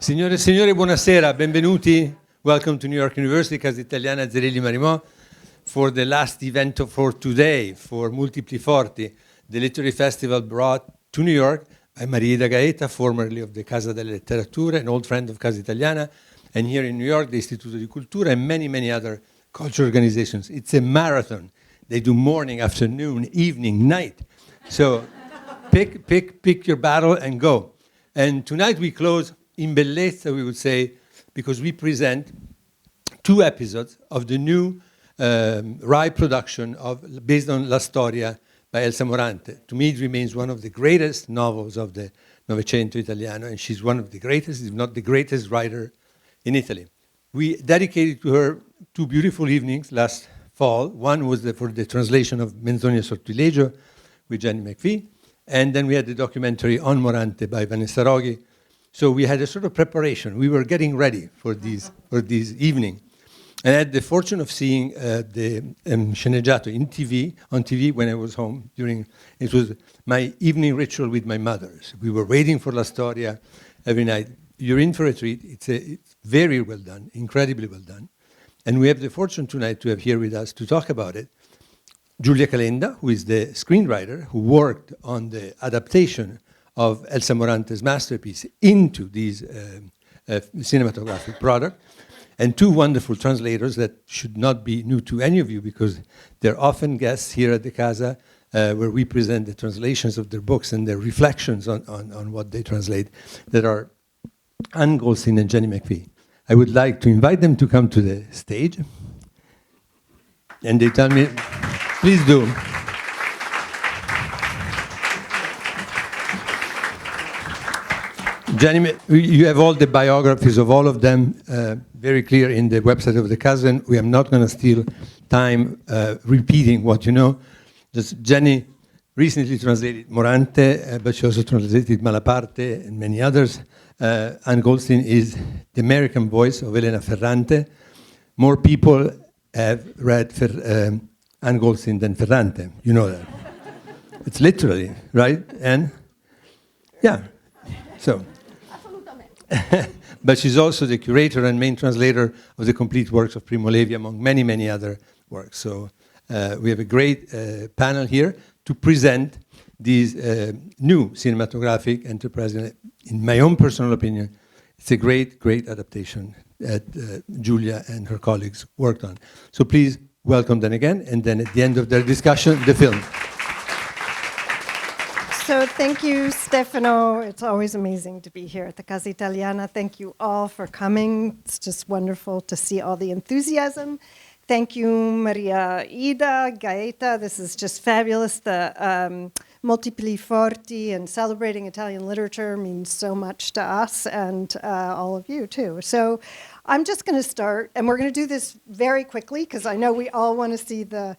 Signore e signori, buonasera, benvenuti. Welcome to New York University, Casa Italiana, Zerilli-Marimò, for the last event for today, for Multipli Forti, the literary festival brought to New York by Maria da Gaeta, formerly of the Casa delle Letterature, an old friend of Casa Italiana, and here in New York, the Istituto di Cultura, and many, many other cultural organizations. It's a marathon. They do morning, afternoon, evening, night. So pick your battle and go. And tonight we close in bellezza, we would say, because we present 2 episodes of the new Rai production based on La Storia by Elsa Morante. To me, it remains one of the greatest novels of the Novecento Italiano, and she's one of the greatest, if not the greatest writer in Italy. We dedicated to her 2 beautiful evenings last fall. One was for the translation of Menzogna e Sortilegio with Jenny McPhee, and then we had the documentary on Morante by Vanessa Roghi. So we had a sort of preparation. We were getting ready for this evening. And I had the fortune of seeing the sceneggiato on TV when I was home. It was my evening ritual with my mother. So we were waiting for La Storia every night. You're in for a treat. It's very well done, incredibly well done. And we have the fortune tonight to have here with us to talk about it Giulia Calenda, who is the screenwriter who worked on the adaptation of Elsa Morante's masterpiece into these cinematographic product, and 2 wonderful translators that should not be new to any of you because they're often guests here at the Casa where we present the translations of their books and their reflections on what they translate, that are Anne Goldstein and Jenny McPhee. I would like to invite them to come to the stage. And they tell me, please do. Jenny, you have all the biographies of all of them very clear in the website of the Casa, and we are not going to steal time repeating what you know. Just Jenny recently translated Morante, but she also translated Malaparte and many others. Anne Goldstein is the American voice of Elena Ferrante. More people have read Anne Goldstein than Ferrante. You know that. It's literally, right, Anne? Yeah. So. But she's also the curator and main translator of the complete works of Primo Levi, among many, many other works. So we have a great panel here to present these new cinematographic enterprise. In my own personal opinion, it's a great, great adaptation that Giulia and her colleagues worked on. So please welcome them again, and then at the end of their discussion, the film. So thank you, Stefano. It's always amazing to be here at the Casa Italiana. Thank you all for coming. It's just wonderful to see all the enthusiasm. Thank you, Maria Gaeta. This is just fabulous. The Multipli Forti and celebrating Italian literature means so much to us and all of you, too. So I'm just going to start, and we're going to do this very quickly because I know we all want to see the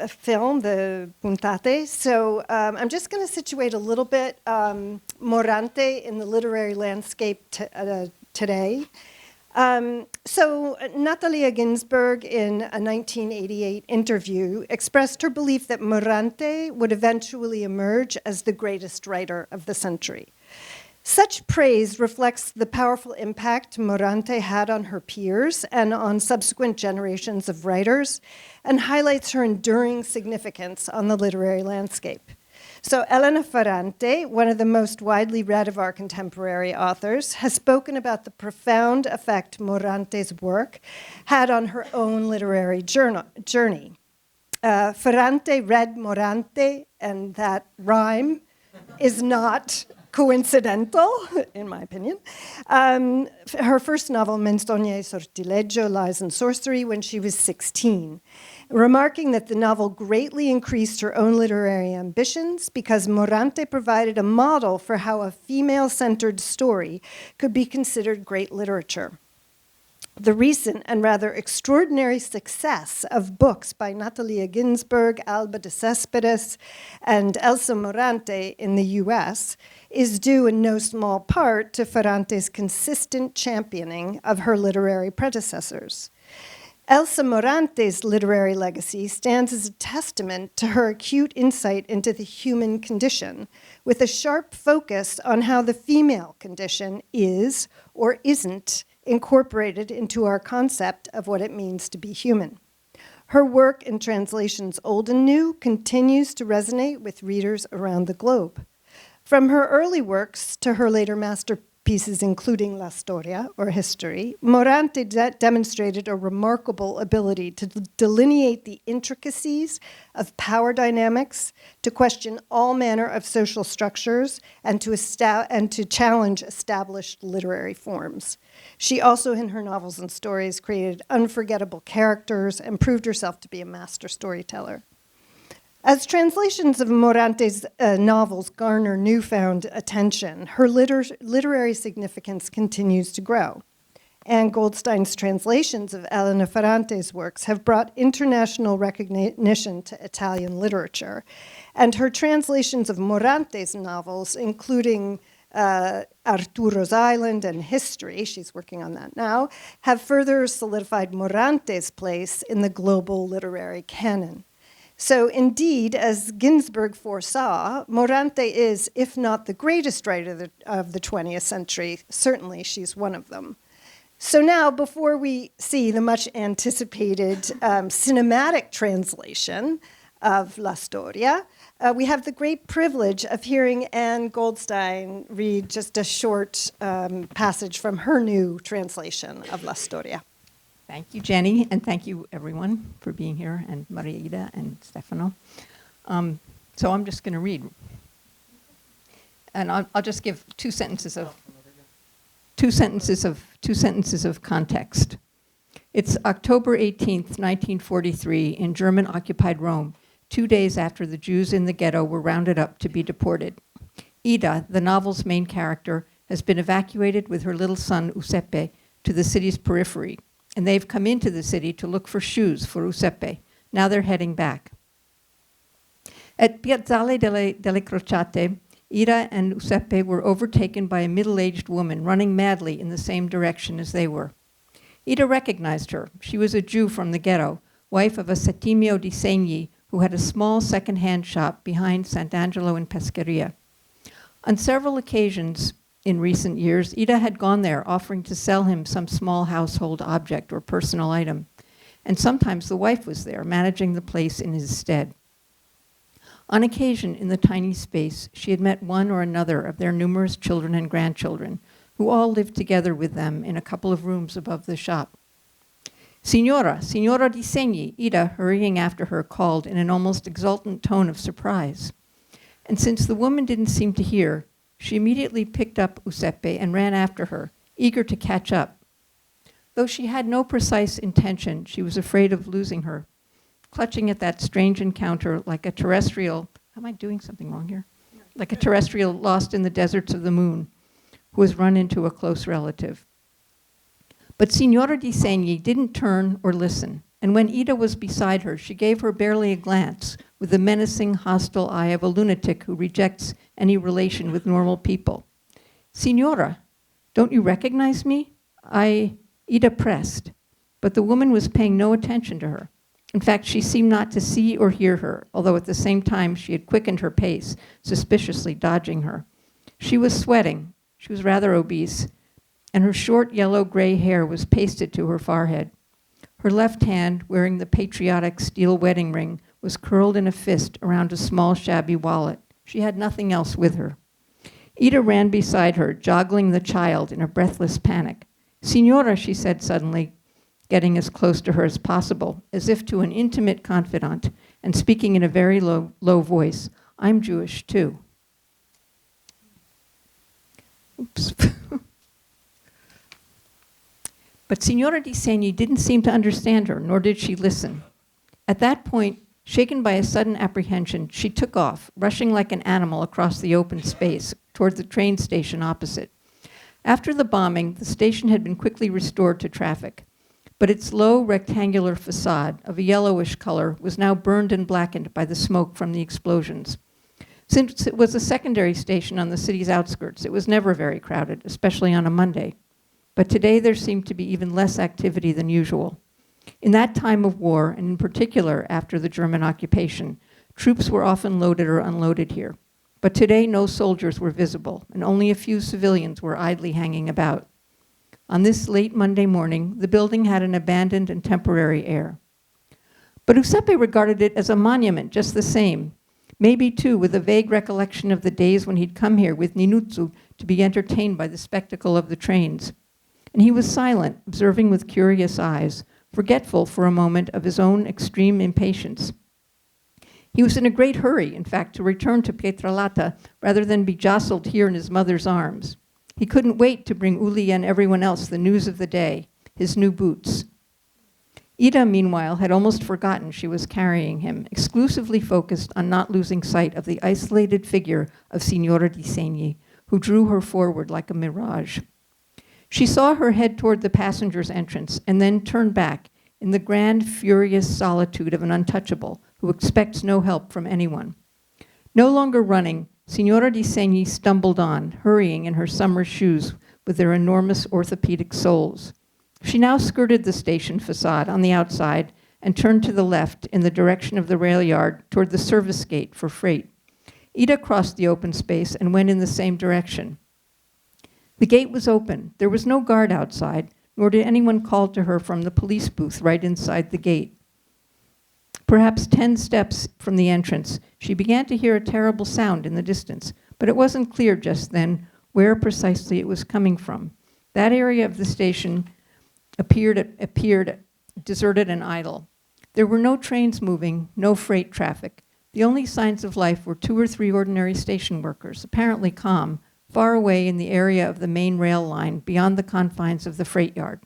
film, the puntate. So I'm just going to situate a little bit Morante in the literary landscape today. So Natalia Ginsburg, in a 1988 interview, expressed her belief that Morante would eventually emerge as the greatest writer of the century. Such praise reflects the powerful impact Morante had on her peers and on subsequent generations of writers, and highlights her enduring significance on the literary landscape. So Elena Ferrante, one of the most widely read of our contemporary authors, has spoken about the profound effect Morante's work had on her own literary journey. Ferrante read Morante, and that rhyme is not coincidental, in my opinion. Her first novel, Menzogna e Sortilegio, Lies and Sorcery, when she was 16, remarking that the novel greatly increased her own literary ambitions because Morante provided a model for how a female-centered story could be considered great literature. The recent and rather extraordinary success of books by Natalia Ginsburg, Alba de Cespedes, and Elsa Morante in the US is due in no small part to Ferrante's consistent championing of her literary predecessors. Elsa Morante's literary legacy stands as a testament to her acute insight into the human condition, with a sharp focus on how the female condition is or isn't incorporated into our concept of what it means to be human. Her work in translations old and new continues to resonate with readers around the globe. From her early works to her later masterpieces, including La Storia, or History, Morante demonstrated a remarkable ability to delineate the intricacies of power dynamics, to question all manner of social structures, and to challenge established literary forms. She also, in her novels and stories, created unforgettable characters and proved herself to be a master storyteller. As translations of Morante's novels garner newfound attention, her literary significance continues to grow. Anne Goldstein's translations of Elena Ferrante's works have brought international recognition to Italian literature, and her translations of Morante's novels, including Arturo's Island and History, she's working on that now, have further solidified Morante's place in the global literary canon. So indeed, as Ginsberg foresaw, Morante is, if not the greatest writer of the 20th century, certainly she's one of them. So now, before we see the much anticipated cinematic translation of La Storia, we have the great privilege of hearing Anne Goldstein read just a short passage from her new translation of La Storia. Thank you, Jenny, and thank you, everyone, for being here, and Maria Ida and Stefano. So I'm just going to read, and I'll just give two sentences of context. It's October 18th, 1943, in German-occupied Rome, 2 days after the Jews in the ghetto were rounded up to be deported. Ida, the novel's main character, has been evacuated with her little son, Giuseppe, to the city's periphery, and they've come into the city to look for shoes for Giuseppe. Now they're heading back. At Piazzale delle Crociate, Ida and Giuseppe were overtaken by a middle-aged woman running madly in the same direction as they were. Ida recognized her. She was a Jew from the ghetto, wife of a Settimio di Segni, who had a small second-hand shop behind Sant'Angelo in Pescheria. On several occasions in recent years, Ida had gone there offering to sell him some small household object or personal item, and sometimes the wife was there, managing the place in his stead. On occasion, in the tiny space, she had met one or another of their numerous children and grandchildren, who all lived together with them in a couple of rooms above the shop. Signora di Segni, Ida, hurrying after her, called in an almost exultant tone of surprise. And since the woman didn't seem to hear, she immediately picked up Giuseppe and ran after her, eager to catch up. Though she had no precise intention, she was afraid of losing her, clutching at that strange encounter like a terrestrial, am I doing something wrong here? Like a terrestrial lost in the deserts of the moon, who has run into a close relative. But Signora di Segni didn't turn or listen, and when Ida was beside her, she gave her barely a glance with the menacing, hostile eye of a lunatic who rejects any relation with normal people. Signora, don't you recognize me? Ida pressed, but the woman was paying no attention to her. In fact, she seemed not to see or hear her, although at the same time she had quickened her pace, suspiciously dodging her. She was sweating. She was rather obese, and her short yellow-gray hair was pasted to her forehead. Her left hand, wearing the patriotic steel wedding ring, was curled in a fist around a small, shabby wallet. She had nothing else with her. Ida ran beside her, joggling the child in a breathless panic. Signora, she said suddenly, getting as close to her as possible, as if to an intimate confidant, and speaking in a very low voice, I'm Jewish too. Oops. But Signora di Segni didn't seem to understand her, nor did she listen. At that point, shaken by a sudden apprehension, she took off, rushing like an animal across the open space toward the train station opposite. After the bombing, the station had been quickly restored to traffic, but its low rectangular facade of a yellowish color was now burned and blackened by the smoke from the explosions. Since it was a secondary station on the city's outskirts, it was never very crowded, especially on a Monday. But today there seemed to be even less activity than usual. In that time of war, and in particular after the German occupation, troops were often loaded or unloaded here. But today no soldiers were visible, and only a few civilians were idly hanging about. On this late Monday morning, the building had an abandoned and temporary air. But Giuseppe regarded it as a monument, just the same. Maybe, too, with a vague recollection of the days when he'd come here with Ninuzzu to be entertained by the spectacle of the trains. And he was silent, observing with curious eyes, forgetful for a moment of his own extreme impatience. He was in a great hurry, in fact, to return to Pietralata rather than be jostled here in his mother's arms. He couldn't wait to bring Uli and everyone else the news of the day, his new boots. Ida, meanwhile, had almost forgotten she was carrying him, exclusively focused on not losing sight of the isolated figure of Signora di Segni, who drew her forward like a mirage. She saw her head toward the passenger's entrance and then turned back in the grand, furious solitude of an untouchable who expects no help from anyone. No longer running, Signora di Segni stumbled on, hurrying in her summer shoes with their enormous orthopedic soles. She now skirted the station facade on the outside and turned to the left in the direction of the rail yard toward the service gate for freight. Ida crossed the open space and went in the same direction. The gate was open. There was no guard outside, nor did anyone call to her from the police booth right inside the gate. Perhaps 10 steps from the entrance, she began to hear a terrible sound in the distance, but it wasn't clear just then where precisely it was coming from. That area of the station appeared deserted and idle. There were no trains moving, no freight traffic. The only signs of life were 2 or 3 ordinary station workers, apparently calm, far away in the area of the main rail line, beyond the confines of the freight yard.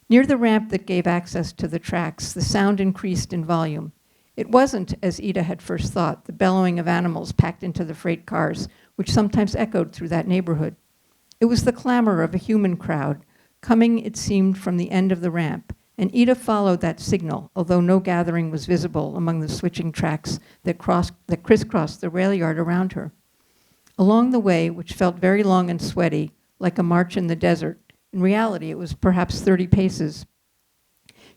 Near the ramp that gave access to the tracks, the sound increased in volume. It wasn't, as Ida had first thought, the bellowing of animals packed into the freight cars, which sometimes echoed through that neighborhood. It was the clamor of a human crowd, coming, it seemed, from the end of the ramp, and Ida followed that signal, although no gathering was visible among the switching tracks that crisscrossed the rail yard around her. Along the way, which felt very long and sweaty, like a march in the desert, in reality it was perhaps 30 paces,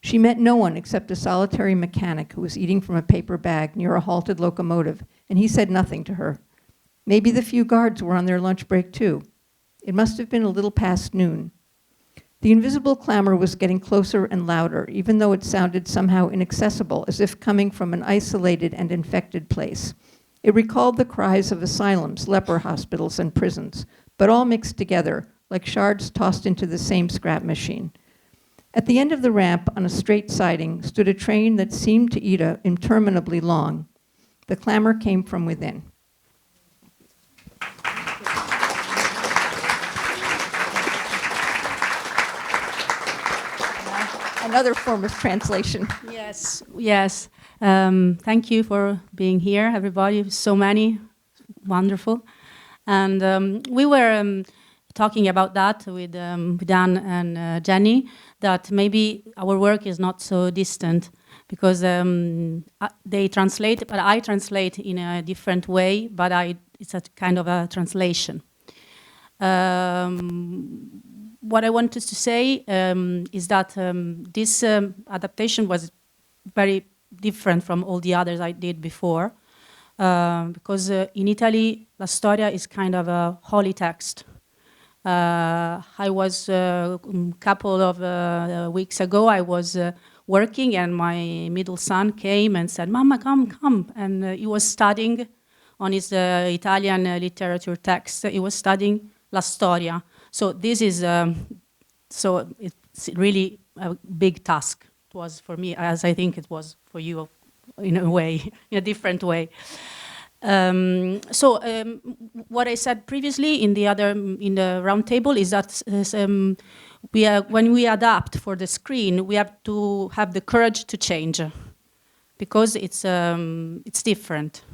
she met no one except a solitary mechanic who was eating from a paper bag near a halted locomotive, and he said nothing to her. Maybe the few guards were on their lunch break too. It must have been a little past noon. The invisible clamor was getting closer and louder, even though it sounded somehow inaccessible, as if coming from an isolated and infected place. It recalled the cries of asylums, leper hospitals, and prisons, but all mixed together, like shards tossed into the same scrap machine. At the end of the ramp, on a straight siding, stood a train that seemed to Ida interminably long. The clamor came from within. Another form of translation. Yes, yes. Thank you for being here, everybody. So many, wonderful. And we were talking about that with Dan and Jenny, that maybe our work is not so distant because they translate, but I translate in a different way, but it's a kind of a translation. What I wanted to say is that this adaptation was very different from all the others I did before, because in Italy, La Storia is kind of a holy text. I was, a couple of weeks ago, I was working and my middle son came and said, "Mama, come." And he was studying on his Italian literature text. He was studying La Storia. So this is, so it's really a big task. It was for me, as I think it was for you, in a way, in a different way. What I said previously in the round table is that when we adapt for the screen, we have to have the courage to change, because it's different.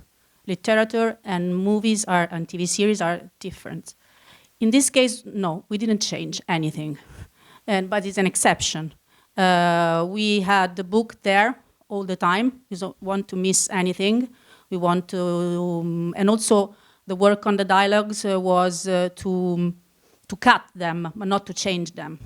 Literature and movies and TV series are different. In this case, no, we didn't change anything, but it's an exception. We had the book there all the time. We don't want to miss anything. We want to, and also the work on the dialogues was to cut them, but not to change them.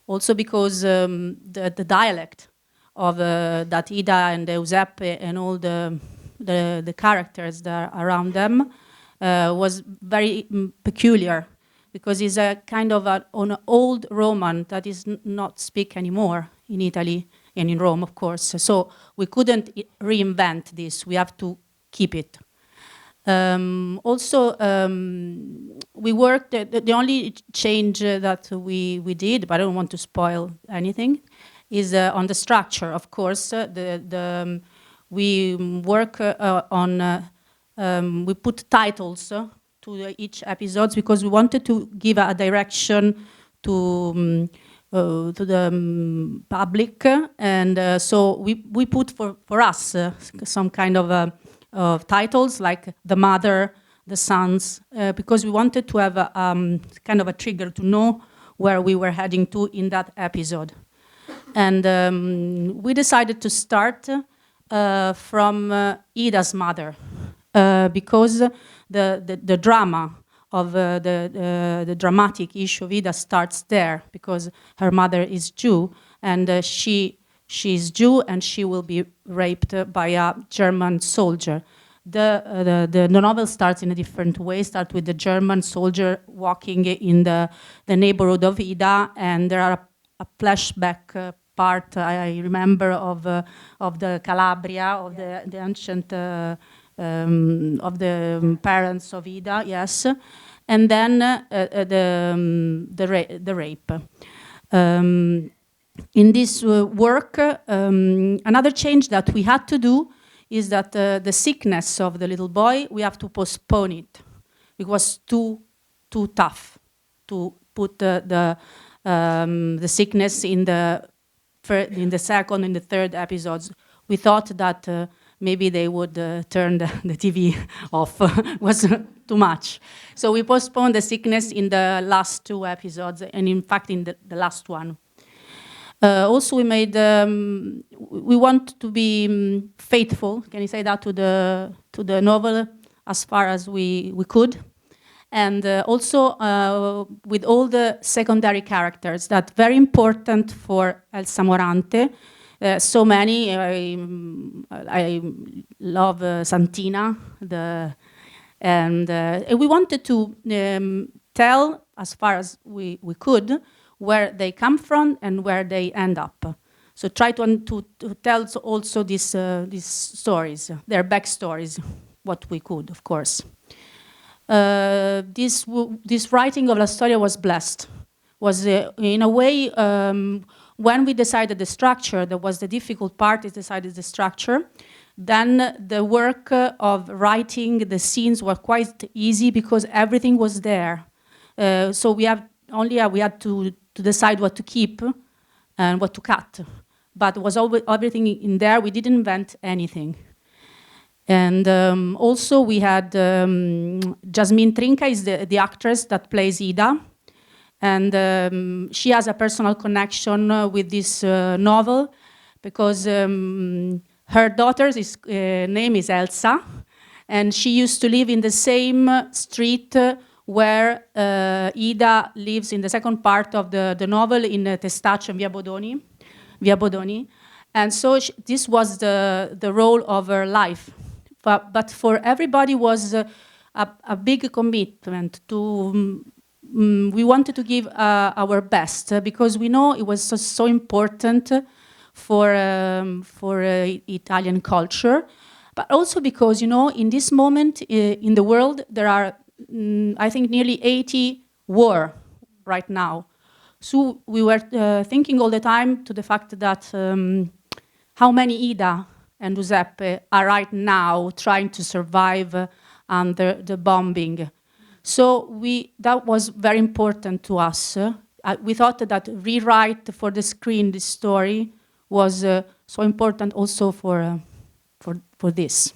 also because the dialect of that Ida and Giuseppe and all the characters that are around them was very peculiar, because it's a kind of an old Roman that is not speak anymore in Italy and in Rome, of course. So we couldn't reinvent this. We have to keep it. Also, we worked, the only change that we did, but I don't want to spoil anything, is on the structure, of course. We work we put titles to each episode because we wanted to give a direction to the public, and so we put for us some kind of titles like The Mother, The Sons, because we wanted to have kind of a trigger to know where we were heading to in that episode. And we decided to start from Ida's mother, because the drama of the dramatic issue of Ida starts there, because her mother is Jew, and she's Jew, and she will be raped by a German soldier. The novel starts in a different way. Starts with the German soldier walking in the neighborhood of Ida, and there are a flashback part I remember of the Calabria, of the ancient of the parents of Ida, yes, and then the rape. In this work, another change that we had to do is that the sickness of the little boy, we have to postpone it. It was too tough to put the sickness in the second and the third episodes. We thought that maybe they would turn the TV off. It was too much. So we postponed the sickness in the last 2 episodes, and in fact in the last one. Also, we made. We want to be faithful. Can you say that to the novel as far as we could, and also with all the secondary characters that very important for Elsa Morante. So many. I love Santina. And we wanted to tell as far as we could where they come from and where they end up. So try to tell also these stories, their backstories, what we could, of course. This writing of La Storia was blessed. Was in a way, when we decided the structure, that was the difficult part, is decided the structure. Then the work of writing the scenes was quite easy because everything was there. So we had to decide what to keep and what to cut. But it was everything in there. We didn't invent anything. And also we had Jasmine Trinca is the actress that plays Ida. And she has a personal connection with this novel because her daughter's name is Elsa. And she used to live in the same street where Ida lives in the second part of the novel in Testaccio and Via Bodoni. And so this was the role of her life. But for everybody was a big commitment to, we wanted to give our best because we know it was so important for Italian culture, but also because, in this moment in the world, there are I think nearly 80 war right now. So we were thinking all the time to the fact that how many Ida and Giuseppe are right now trying to survive under the bombing. So that was very important to us. We thought that rewrite for the screen this story was so important also for this.